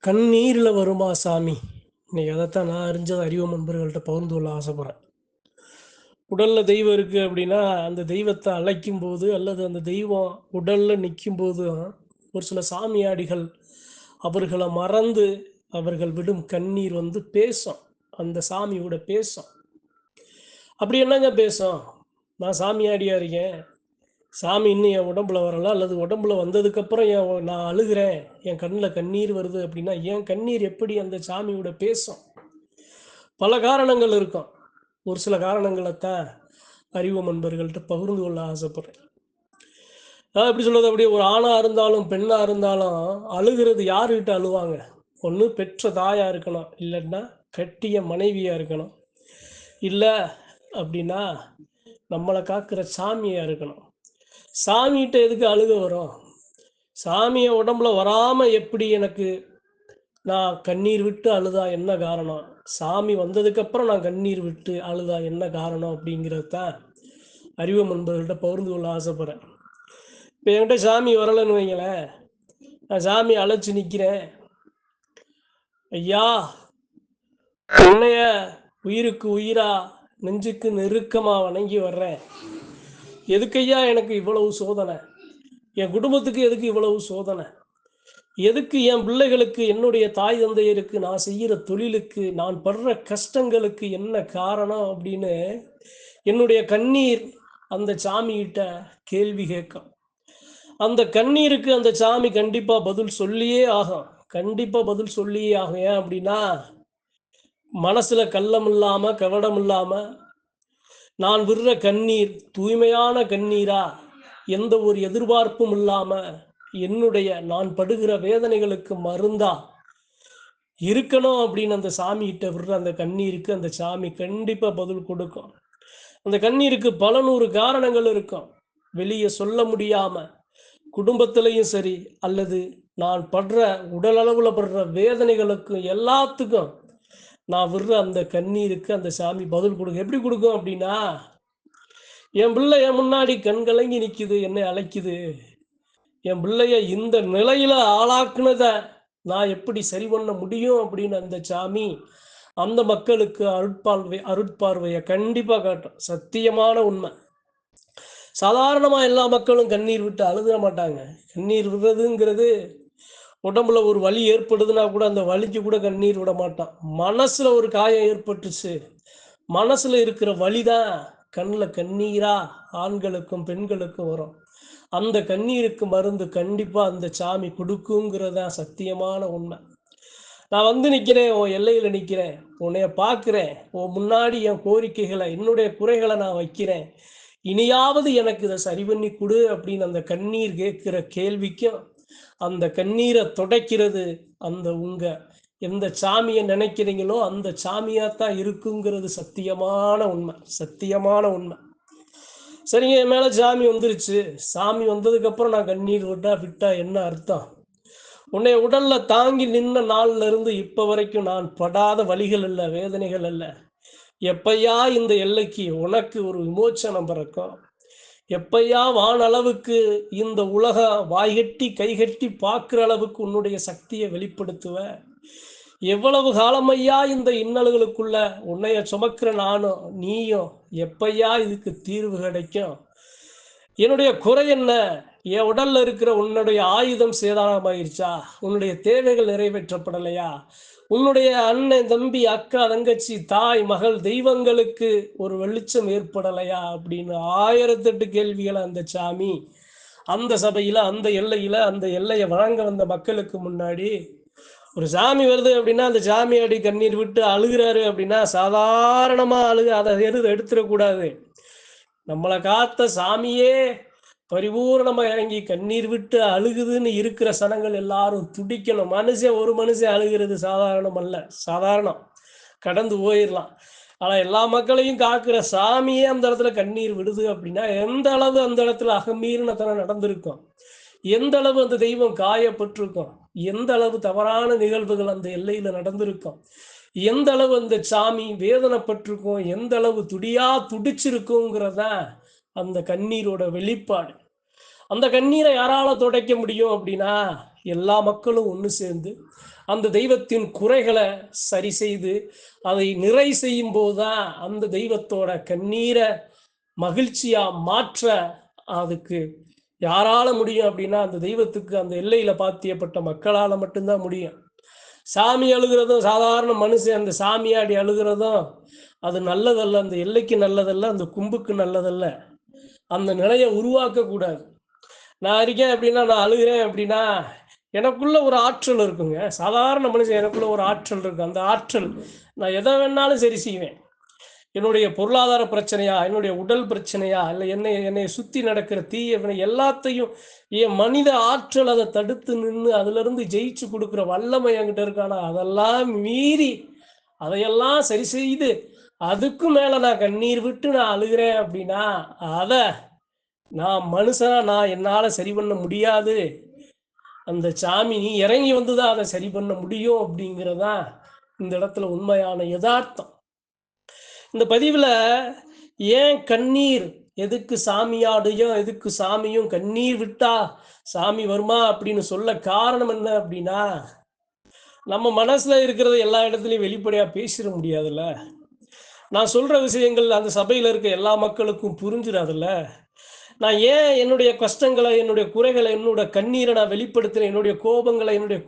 கண்ணீரில் வருமா சாமி? இன்னைக்கு அதைத்தான் நான் அறிஞ்சது அறிவு நண்பர்கள்ட்ட பகிர்ந்து கொள்ள ஆசைப்பட்றேன். உடலில் தெய்வம் இருக்குது அப்படின்னா அந்த தெய்வத்தை அழைக்கும் போது அல்லது அந்த தெய்வம் உடலில் நிற்கும் போதும் ஒரு சில சாமியாடிகள் அவர்களை மறந்து அவர்கள் விடும் கண்ணீர் பேசும். அந்த சாமியோட பேசும். அப்படி என்னங்க பேசும்? நான் சாமியாடியாக இருக்கேன், சாமி இன்னும் என் உடம்புல வரலை, அல்லது உடம்புல வந்ததுக்கப்புறம் நான் அழுகிறேன், என் கண்ணில் கண்ணீர் வருது அப்படின்னா என் கண்ணீர் எப்படி அந்த சாமியோட பேசும்? பல காரணங்கள் இருக்கும். ஒரு சில காரணங்களைத்தான் அறிவு நண்பர்கள்ட்ட பகிர்ந்து கொள்ள ஆசைப்படுறேன். எப்படி சொல்கிறது, அப்படியே ஒரு ஆணாக இருந்தாலும் பெண்ணாக இருந்தாலும் அழுகிறது யாருக்கிட்ட அழுவாங்க? ஒன்று பெற்ற தாயாக இருக்கணும், இல்லைன்னா கட்டிய மனைவியாக இருக்கணும், இல்லை அப்படின்னா நம்மளை காக்கிற சாமியாக இருக்கணும். சாமிகிட்ட எதுக்கு அழுக வரும்? சாமியை உடம்புல வராமல் எப்படி எனக்கு நான் கண்ணீர் விட்டு அழுதா என்ன காரணம்? சாமி வந்ததுக்கப்புறம் நான் கண்ணீர் விட்டு அழுதா என்ன காரணம் அப்படிங்கிறது தான் அறிவு நண்பர்கள்ட்ட பகிர்ந்து கொள்ள ஆசைப்படுறேன். இப்போ என்கிட்ட சாமி வரலைன்னு வைங்களேன், நான் சாமி அழைச்சி நிற்கிறேன், ஐயா உன்னைய உயிருக்கு உயிரா நெஞ்சுக்கு நெருக்கமாக வணங்கி வர்றேன், எதுக்கையா எனக்கு இவ்வளவு சோதனை? என் குடும்பத்துக்கு எதுக்கு இவ்வளவு சோதனை? எதுக்கு என் பிள்ளைகளுக்கு, என்னுடைய தாய் தந்தையருக்கு, நான் செய்கிற தொழிலுக்கு, நான் படுற கஷ்டங்களுக்கு என்ன காரணம் அப்படின்னு என்னுடைய கண்ணீர் அந்த சாமிகிட்ட கேள்வி கேட்கும். அந்த கண்ணீருக்கு அந்த சாமி கண்டிப்பாக பதில் சொல்லியே ஆகும். கண்டிப்பாக பதில் சொல்லியே ஆகும். ஏன் அப்படின்னா, மனசில் கள்ளம் இல்லாமல் கவடம் இல்லாமல் நான் விடுற கண்ணீர் தூய்மையான கண்ணீரா, எந்த ஒரு எதிர்பார்ப்பும் இல்லாமல் என்னுடைய நான் படுகிற வேதனைகளுக்கு மருந்தா இருக்கணும் அப்படின்னு அந்த சாமிகிட்ட விடுற அந்த கண்ணீருக்கு அந்த சாமி கண்டிப்பாக பதில் கொடுக்கும். அந்த கண்ணீருக்கு பல நூறு காரணங்கள் இருக்கும். வெளியே சொல்ல முடியாமல் குடும்பத்திலையும் சரி, அல்லது நான் படுற உடலளவில் படுற வேதனைகளுக்கும் எல்லாத்துக்கும் நான் விடுற அந்த கண்ணீருக்கு அந்த சாமி பதில் கொடுக்கும். எப்படி கொடுக்கும் அப்படின்னா, என் பிள்ளை என் முன்னாடி கண் கலங்கி நிற்குது, என்னை அழைக்குது, என் பிள்ளைய இந்த நிலையில் ஆளாக்குனதை நான் எப்படி சரி பண்ண முடியும் அப்படின்னு அந்த சாமி அந்த மக்களுக்கு அருட்பார்வையை கண்டிப்பாக காட்டும். சத்தியமான உண்மை. சாதாரணமாக எல்லா மக்களும் கண்ணீர் விட்டு அழுத மாட்டாங்க. கண்ணீர் விடுறதுங்கிறது உடம்புல ஒரு வலி ஏற்படுதுன்னா கூட அந்த வலிக்கு கூட கண்ணீர் விட மாட்டான். மனசில் ஒரு காயம் ஏற்பட்டுச்சு, மனசில் இருக்கிற வலி தான் கண்ணில் கண்ணீராக ஆண்களுக்கும் பெண்களுக்கும் வரும். அந்த கண்ணீருக்கு மருந்து கண்டிப்பாக அந்த சாமி கொடுக்குங்கிறதா சத்தியமான உண்மை. நான் நிற்கிறேன், உன் எல்லையில் நிற்கிறேன், உன்னைய பார்க்குறேன், உன் முன்னாடி என் கோரிக்கைகளை, என்னுடைய குறைகளை நான் வைக்கிறேன், இனியாவது எனக்கு இதை சரி பண்ணி கொடு அப்படின்னு அந்த கண்ணீர் கேட்குற கேள்விக்கும் அந்த கண்ணீரை துடைக்கிறது அந்த எந்த சாமியை நினைக்கிறீங்களோ அந்த சாமியாத்தான் இருக்குங்கிறது சத்தியமான உண்மை. சத்தியமான உண்மை. சரிங்க, என் மேலே சாமி வந்துருச்சு, சாமி வந்ததுக்கப்புறம் நான் கண்ணீர் விட்டா என்ன அர்த்தம்? உன்னை உடலில் தாங்கி நின்ன நாள்ல இருந்து இப்போ வரைக்கும் நான் படாத வலிகள் இல்லை, வேதனைகள் இல்லை. எப்பையா இந்த எல்லைக்கு உனக்கு ஒரு விமோச்சனம் பிறக்கும்? எப்பையா வானளவுக்கு இந்த உலகம் வாய்கட்டி கைகட்டி பார்க்குற அளவுக்கு உன்னுடைய சக்தியை வெளிப்படுத்துவ? எவ்வளவு காலமையா இந்த இன்னல்களுக்குள்ள உன்னைய சுமக்கிற நானும் நீயும் எப்பையா இதுக்கு தீர்வு கிடைக்கும்? என்னுடைய குறை என்ன? என் உடல்ல இருக்கிற உன்னுடைய ஆயுதம் சேதாரமாயிருச்சா? உன்னுடைய தேவைகள் நிறைவேற்றப்படலையா? உன்னுடைய அண்ணன் தம்பி அக்கா தங்கச்சி தாய் மகள் தெய்வங்களுக்கு ஒரு வெளிச்சம் ஏற்படலையா அப்படின்னு 1008 கேள்விகளை அந்த சாமி அந்த சபையில் அந்த எல்லையில் அந்த எல்லையை வழங்க வந்த மக்களுக்கு முன்னாடி, ஒரு சாமி வருது அப்படின்னா அந்த சாமி அடி கண்ணீர் விட்டு அழுகிறாரு அப்படின்னா சாதாரணமாக அதை எடுத்துடக்கூடாது. நம்மளை காத்த சாமியே பரிபூர்ணமாக இறங்கி கண்ணீர் விட்டு அழுகுதுன்னு இருக்கிற சனங்கள் எல்லாரும் துடிக்கணும். ஒரு மனுஷன் அழுகிறது சாதாரணம் அல்ல, சாதாரணம் கடந்து போயிடலாம். ஆனால் எல்லா மக்களையும் காக்கிற சாமியே அந்த இடத்துல கண்ணீர் விடுது அப்படின்னா எந்த அளவு அந்த இடத்துல அகமீறினத்தனம் நடந்திருக்கும், எந்த அளவு அந்த தெய்வம் காயப்பட்டிருக்கும், எந்த அளவு தவறான நிகழ்வுகள் அந்த எல்லையில் நடந்திருக்கும், எந்த அளவு அந்த சாமி வேதனைப்பட்டிருக்கும், எந்த அளவு துடிச்சிருக்குங்கிறதான் அந்த கண்ணீரோட வெளிப்பாடு. அந்த கண்ணீரை யாரால துடைக்க முடியும் அப்படின்னா எல்லா மக்களும் ஒன்று சேர்ந்து அந்த தெய்வத்தின் குறைகளை சரி செய்து அதை நிறை செய்யும் போதுதான் அந்த தெய்வத்தோட கண்ணீரை மகிழ்ச்சியா மாற்ற அதுக்கு யாரால முடியும் அப்படின்னா அந்த தெய்வத்துக்கு அந்த எல்லையில பாத்தியப்பட்ட மக்களால மட்டும்தான் முடியும். சாமி அழுகிறதும் சாதாரண மனுஷன் அந்த சாமியாடி அழுகிறதும் அது நல்லதல்ல, அந்த எல்லைக்கு நல்லதல்ல, அந்த கும்புக்கு நல்லதல்ல. அந்த நிலையை உருவாக்க கூடாது. நான் இருக்கேன் அப்படின்னா, நான் அழுகிறேன் அப்படின்னா எனக்குள்ள ஒரு ஆற்றல் இருக்குங்க. சாதாரண மனுஷன் எனக்குள்ள ஒரு ஆற்றல் இருக்கு. அந்த ஆற்றல் நான் எதை வேணாலும் சரி செய்வேன். என்னுடைய பொருளாதார பிரச்சனையா, என்னுடைய உடல் பிரச்சனையா, இல்லை என்னை சுற்றி நடக்கிற தீய வினை எல்லாத்தையும் என் மனித ஆற்றல் அதை தடுத்து நின்று அதிலிருந்து ஜெயிச்சு கொடுக்குற வல்லமை என்கிட்ட இருக்கானா, அதெல்லாம் மீறி அதையெல்லாம் சரி செய்து அதுக்கும் மேலே நான் கண்ணீர் விட்டு நான் அழுகிறேன் அப்படின்னா அதை நான் மனுஷனா நான் என்னால் சரி பண்ண முடியாது. அந்த சாமி நீ இறங்கி வந்து தான் அதை சரி பண்ண முடியும் அப்படிங்கிறதான் இந்த இடத்துல உண்மையான யதார்த்தம். இந்த பதிவில் ஏன் கண்ணீர், எதுக்கு சாமியாடையும் எதுக்கு சாமியும் கண்ணீர் விட்டா சாமி வருமா அப்படின்னு சொல்ல காரணம் என்ன அப்படின்னா, நம்ம மனசுல இருக்கிறத எல்லா இடத்துலையும் வெளிப்படையா பேசிட முடியாதுல்ல. நான் சொல்ற விஷயங்கள் அந்த சபையில் இருக்க எல்லா மக்களுக்கும் புரிஞ்சிடாதுல்ல. நான் ஏன் என்னுடைய கஷ்டங்களை, என்னுடைய குறைகளை, என்னுடைய கண்ணீரை நான் வெளிப்படுத்துகிறேன், என்னுடைய கோபங்களை, என்னுடைய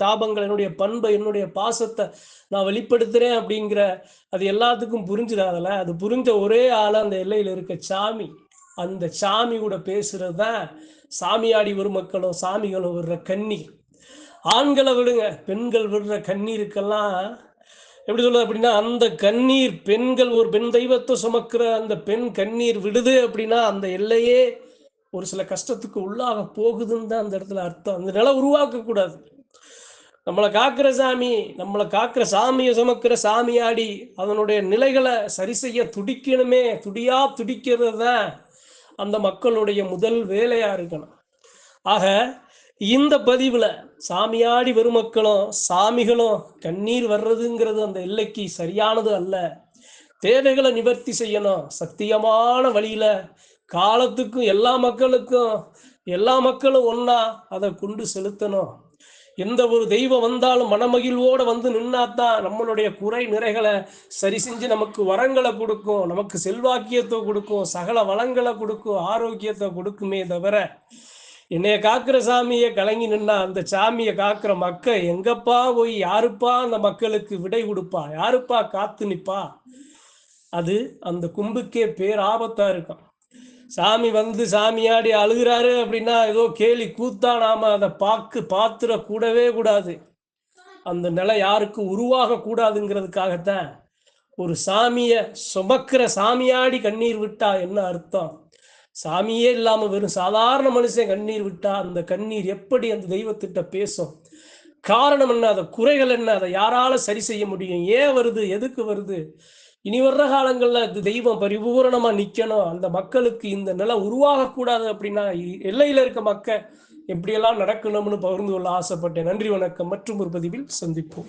தாபங்களை, என்னுடைய பண்பை, என்னுடைய பாசத்தை நான் வெளிப்படுத்துகிறேன் அப்படிங்கிற அது எல்லாத்துக்கும் புரிஞ்சிடாதல. அது புரிஞ்ச ஒரே ஆள் அந்த எல்லையில் இருக்க சாமி. அந்த சாமி கூட பேசுறது தான் சாமியாடி ஒரு மக்களும் சாமிகளும் விடுற கண்ணீர். ஆண்களை விடுங்க, பெண்கள் விடுற கண்ணீருக்கெல்லாம் எப்படி சொல்றது அப்படின்னா, அந்த கண்ணீர் பெண்கள் ஒரு பெண் தெய்வத்தை சுமக்கிற அந்த பெண் கண்ணீர் விடுது அப்படின்னா அந்த எல்லையே ஒரு சில கஷ்டத்துக்கு உள்ளாக போகுதுன்னு தான் அந்த இடத்துல அர்த்தம். அந்த நிலை உருவாக்க கூடாது. நம்மளை காக்கிற சாமி, நம்மளை காக்கிற சாமியை சுமக்கிற சாமியாடி அதனுடைய நிலைகளை சரி செய்ய துடிக்கணுமே. துடிக்கிறது தான் அந்த மக்களுடைய முதல் வேலையா இருக்கணும். ஆக இந்த பதிவில் சாமியாடி பெருமக்களும் சாமிகளும் கண்ணீர் வர்றதுங்கிறது அந்த எல்லைக்கு சரியானது அல்ல. தேவைகளை நிவர்த்தி செய்யணும். சத்தியமான வழியில காலத்துக்கும் எல்லா மக்களும் ஒன்னா அதை கொண்டு செலுத்தணும். எந்த ஒரு தெய்வம் வந்தாலும் மனமகிழ்வோடு வந்து நின்னாதான் நம்மளுடைய குறை நிறைகளை சரி செஞ்சு நமக்கு வரங்களை கொடுக்கும், நமக்கு செல்வாக்கியத்தை கொடுக்கும், சகல வளங்களை கொடுக்கும், ஆரோக்கியத்தை கொடுக்குமே தவிர என்னைய காக்கிற சாமியை கலங்கி நின்னா அந்த சாமியை காக்கிற மக்கள் எங்கப்பா போய் யாருப்பா அந்த மக்களுக்கு விடை கொடுப்பா, யாருப்பா காத்து நிப்பா? அது அந்த கும்புக்கே பேராபத்தா இருக்கும். சாமி வந்து சாமியாடி அழுகிறாரு அப்படின்னா ஏதோ கேலி கூத்தா நாம அதை பாத்துற கூடவே கூடாது. அந்த நிலை யாருக்கு உருவாக கூடாதுங்கிறதுக்காகத்தான் ஒரு சாமிய சுமக்கிற சாமியாடி கண்ணீர் விட்டா என்ன அர்த்தம்? சாமியே இல்லாம வெறும் சாதாரண மனுஷன் கண்ணீர் விட்டா அந்த கண்ணீர் எப்படி அந்த தெய்வத்திட்ட பேசும்? காரணம் என்ன? அதை குறைகள் என்ன? அதை யாரால சரி செய்ய முடியும்? ஏன் வருது? எதுக்கு வருது? இனி வர்ற காலங்கள்ல இந்த தெய்வம் பரிபூரணமா நிக்கணும், அந்த மக்களுக்கு இந்த நிலை உருவாகக்கூடாது அப்படின்னா எல்லையில இருக்க மக்கள் எப்படியெல்லாம் நடக்கணும்னு பகிர்ந்து கொள்ள ஆசைப்பட்டேன். நன்றி, வணக்கம். மற்றும் ஒரு பதிவில் சந்திப்போம்.